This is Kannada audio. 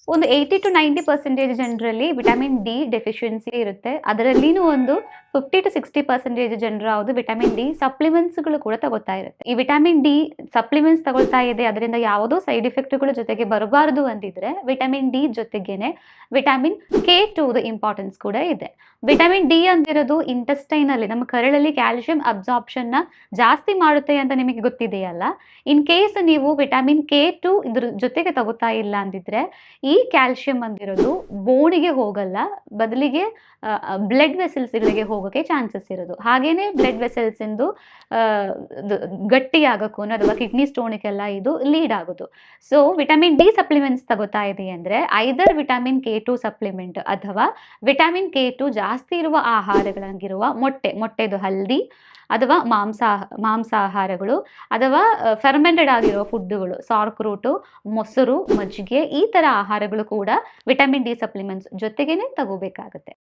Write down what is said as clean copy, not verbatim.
ಒಂದು 80-90% ಜನರಲ್ಲಿ ವಿಟಮಿನ್ ಡಿ ಡೆಫಿಷಿಯನ್ಸಿ ಇರುತ್ತೆ. ಅದರಲ್ಲಿನೂ ಒಂದು 50-60% ಜನರು ಯಾವುದು ವಿಟಮಿನ್ ಡಿ ಸಪ್ಲಿಮೆಂಟ್ಸ್‌ಗಳು ಕೂಡ ತಗೋತಾ ಇರುತ್ತೆ. ಈ ವಿಟಮಿನ್ ಡಿ ಸಪ್ಲಿಮೆಂಟ್ಸ್ ತಗೊಳ್ತಾ ಇದೆ, ಅದರಿಂದ ಯಾವುದೋ ಸೈಡ್ ಇಫೆಕ್ಟ್‌ಗಳು ಜೊತೆಗೆ ಬರಬಾರದು ಅಂದಿದ್ರೆ, ವಿಟಮಿನ್ ಡಿ ಜೊತೆಗೇನೆ ವಿಟಮಿನ್ ಕೆ2ದು ಇಂಪಾರ್ಟೆನ್ಸ್ ಕೂಡ ಇದೆ. ವಿಟಮಿನ್ ಡಿ ಅಂತಿರೋದು ಇಂಟೆಸ್ಟೈನಲ್ಲಿ ನಮ್ಮ ಕರಳಲ್ಲಿ ಕ್ಯಾಲ್ಸಿಯಂ ಅಬ್ಸಾರ್ಪ್ಷನ್‌ನ ಜಾಸ್ತಿ ಮಾಡುತ್ತೆ ಅಂತ ನಿಮಗೆ ಗೊತ್ತಿದೆಯಲ್ಲ. ಇನ್ ಕೇಸ್ ನೀವು ವಿಟಮಿನ್ ಕೆ2 ಇದ್ರ ಜೊತೆಗೆ ತಗೋತಾ ಇಲ್ಲ ಅಂದಿದ್ರೆ, ಈ ಕ್ಯಾಲ್ಸಿಯಂ ಅಂದಿರೋದು ಬೋನಿಗೆ ಹೋಗಲ್ಲ. ಬದಲಿಗೆ ಬ್ಲಡ್ ವೆಸಲ್ಸ್‌ಗಳಿಗೆ ಹೋಗೋಕೆ ಚಾನ್ಸಸ್ ಇರೋದು. ಹಾಗೇನೇ ಬ್ಲಡ್ ವೆಸಲ್ಸ್ ಇಂದು ಗಟ್ಟಿಯಾಗಕ್ಕೂ ಅಥವಾ ಕಿಡ್ನಿ ಸ್ಟೋನ್‌ಗೆಲ್ಲ ಇದು ಲೀಡ್ ಆಗೋದು. ಸೊ ವಿಟಮಿನ್ ಡಿ ಸಪ್ಲಿಮೆಂಟ್ಸ್ ತಗೋತಾ ಇದೆ ಅಂದ್ರೆ ಐದರ್ ವಿಟಮಿನ್ ಕೆ2 ಸಪ್ಲಿಮೆಂಟ್ ಅಥವಾ ವಿಟಮಿನ್ ಕೆ2 ಜಾಸ್ತಿ ಇರುವ ಆಹಾರಗಳಾಗಿರುವ ಮೊಟ್ಟೆದು ಹಲ್ದಿ ಅಥವಾ ಮಾಂಸಾಹಾರಗಳು ಅಥವಾ ಫರ್ಮೆಂಟೆಡ್ ಆಗಿರೋ ಫುಡ್ಡುಗಳು, ಸಾರ್ಕ್ರೂಟು, ಮೊಸರು, ಮಜ್ಜಿಗೆ ಈ ತರ ಆಹಾರಗಳು ಕೂಡ ವಿಟಮಿನ್ ಡಿ ಸಪ್ಲಿಮೆಂಟ್ಸ್ ಜೊತೆಗೇನೆ ತಗೋಬೇಕಾಗುತ್ತೆ.